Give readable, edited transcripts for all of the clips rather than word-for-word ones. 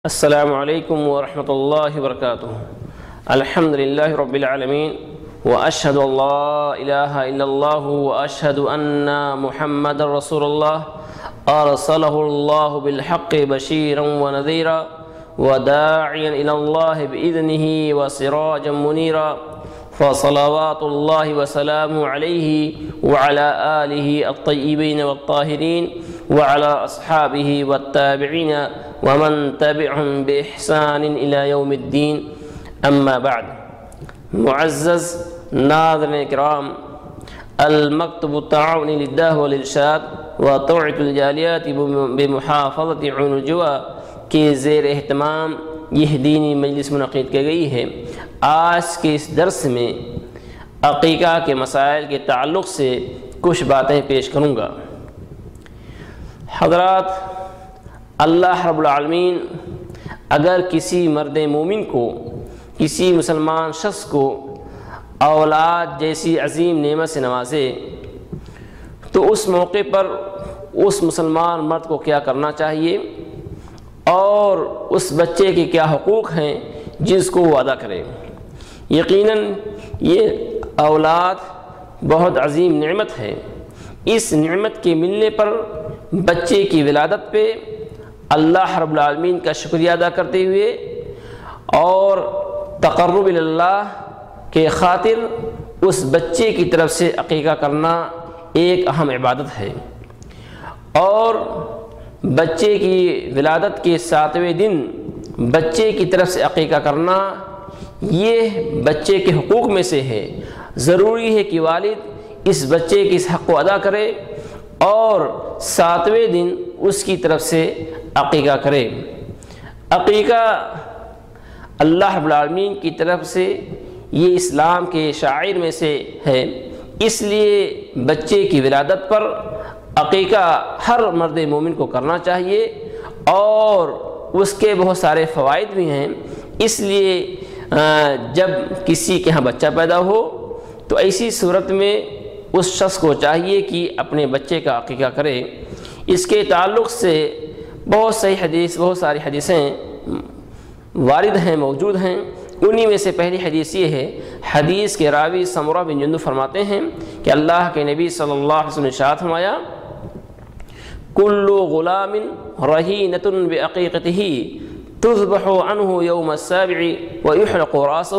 السلام علیکم ورحمۃ اللہ وبرکاتہ۔ الحمد للہ رب العالمین واشہد ان لا الہ الا اللہ واشہد ان محمد رسول اللہ ارسلہ اللہ بالحق بشیرا ونذیرا وداعیا الی اللہ باذنہ وسراجا منیرا فصلوات اللہ وسلامہ علیہ وعلی آلہ الطیبین والطاہرین وعلی اصحابہ والتابعین ومن تبعهم بإحسان إلى يوم الدين اما بعد۔ معزز ناظرین اکرام، المکتب التعاونی للدعوۃ والارشاد وتوعیۃ الجالیات بمحافظۃ عنجوہ کے زیر اہتمام یہ دینی مجلس منعقد کی گئی ہے۔ آج کے اس درس میں عقیقہ کے مسائل کے تعلق سے کچھ باتیں پیش کروں گا۔ حضرات، اللہ رب العالمین اگر کسی مرد مومن کو، کسی مسلمان شخص کو اولاد جیسی عظیم نعمت سے نوازے تو اس موقع پر اس مسلمان مرد کو کیا کرنا چاہیے اور اس بچے کے کیا حقوق ہیں جس کو وہ ادا کرے۔ یقیناً یہ اولاد بہت عظیم نعمت ہے۔ اس نعمت کے ملنے پر بچے کی ولادت پہ اللہ رب العالمین کا شکریہ ادا کرتے ہوئے اور تقرب اللہ کے خاطر اس بچے کی طرف سے عقیقہ کرنا ایک اہم عبادت ہے، اور بچے کی ولادت کے 7ویں دن بچے کی طرف سے عقیقہ کرنا یہ بچے کے حقوق میں سے ہے۔ ضروری ہے کہ والد اس بچے کے اس حق کو ادا کرے اور 7ویں دن اس کی طرف سے عقیقہ کرے۔ عقیقہ اللہ رب العالمین کی طرف سے یہ اسلام کے شعائر میں سے ہے، اس لیے بچے کی ولادت پر عقیقہ ہر مرد مومن کو کرنا چاہیے، اور اس کے بہت سارے فوائد بھی ہیں۔ اس لیے جب کسی کے ہاں بچہ پیدا ہو تو ایسی صورت میں اس شخص کو چاہیے کہ اپنے بچے کا عقیقہ کرے۔ اس کے تعلق سے بہت ساری حدیثیں وارد ہیں، موجود ہیں۔ انہی میں سے پہلی حدیث یہ ہے، حدیث کے راوی سمرہ بن جندب فرماتے ہیں کہ اللہ کے نبی صلی اللہ علیہ وسلم نے ارشاد فرمایا، کل غلام رہینۃ بعقیقتہ تذبح عنہ یوم السابع ویحلق راسہ،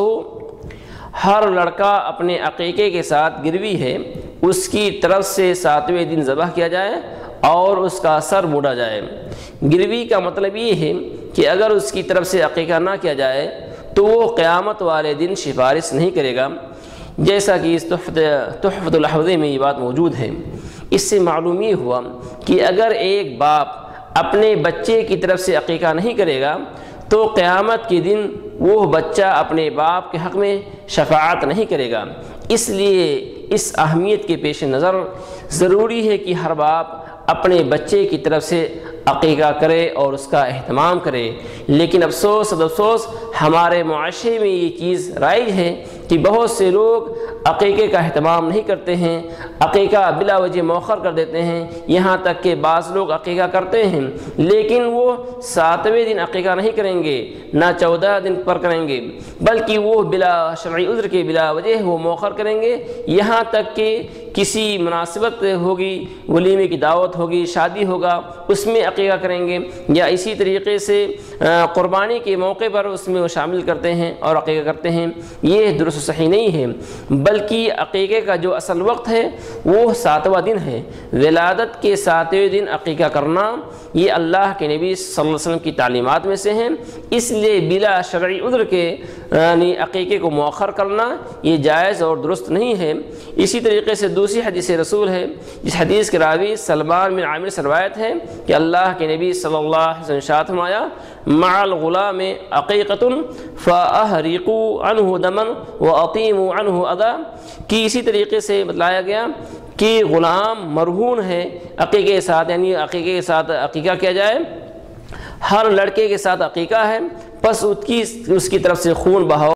ہر لڑکا اپنے عقیقے کے ساتھ گروی ہے، اس کی طرف سے 7ویں دن ذبح کیا جائے اور اس کا سر موڑا جائے۔ گروی کا مطلب یہ ہے کہ اگر اس کی طرف سے عقیقہ نہ کیا جائے تو وہ قیامت والے دن سفارش نہیں کرے گا، جیسا کہ اس تحفۃ الاحوذی میں یہ بات موجود ہے۔ اس سے معلوم یہ ہوا کہ اگر ایک باپ اپنے بچے کی طرف سے عقیقہ نہیں کرے گا تو قیامت کے دن وہ بچہ اپنے باپ کے حق میں شفاعت نہیں کرے گا۔ اس لیے اس اہمیت کے پیش نظر ضروری ہے کہ ہر باپ اپنے بچے کی طرف سے عقیقہ کرے اور اس کا اہتمام کرے۔ لیکن افسوس ہمارے معاشرے میں یہ چیز رائج ہے کہ بہت سے لوگ عقیقے کا اہتمام نہیں کرتے ہیں، عقیقہ بلا وجہ مؤخر کر دیتے ہیں۔ یہاں تک کہ بعض لوگ عقیقہ کرتے ہیں لیکن وہ 7ویں دن عقیقہ نہیں کریں گے، نہ 14 دن پر کریں گے، بلکہ وہ بلا شرعی عذر کے بلا وجہ وہ مؤخر کریں گے، یہاں تک کہ کسی مناسبت ہوگی، ولیمے کی دعوت ہوگی، شادی ہوگا، اس میں عقیقہ کریں گے، یا اسی طریقے سے قربانی کے موقع پر اس میں وہ شامل کرتے ہیں اور عقیقہ کرتے ہیں۔ یہ درست صحیح نہیں ہے، بلکہ عقیقے کا جو اصل وقت ہے وہ 7واں دن ہے۔ ولادت کے 7ویں دن عقیقہ کرنا یہ اللہ کے نبی صلی اللہ علیہ وسلم کی تعلیمات میں سے ہیں، اس لیے بلا شرعی عذر کے یعنی عقیقے کو مؤخر کرنا یہ جائز اور درست نہیں ہے۔ اسی طریقے سے دوسری حدیث رسول ہے، جس حدیث کے راوی سلمان بن عامر سے روایت ہے کہ اللہ کے نبی صلی اللہ علیہ وسلم ارشاد فرمایا، مع الغلام عقیقۃ فاحرقوا عنہ دما واطیموا عنہ اذی، کہ اسی طریقے سے بتلایا گیا کہ غلام مرہون ہے عقیقے کے ساتھ، یعنی عقیقے کے ساتھ عقیقہ کیا جائے، ہر لڑکے کے ساتھ عقیقہ ہے، پس اس کی طرف سے خون بہاؤ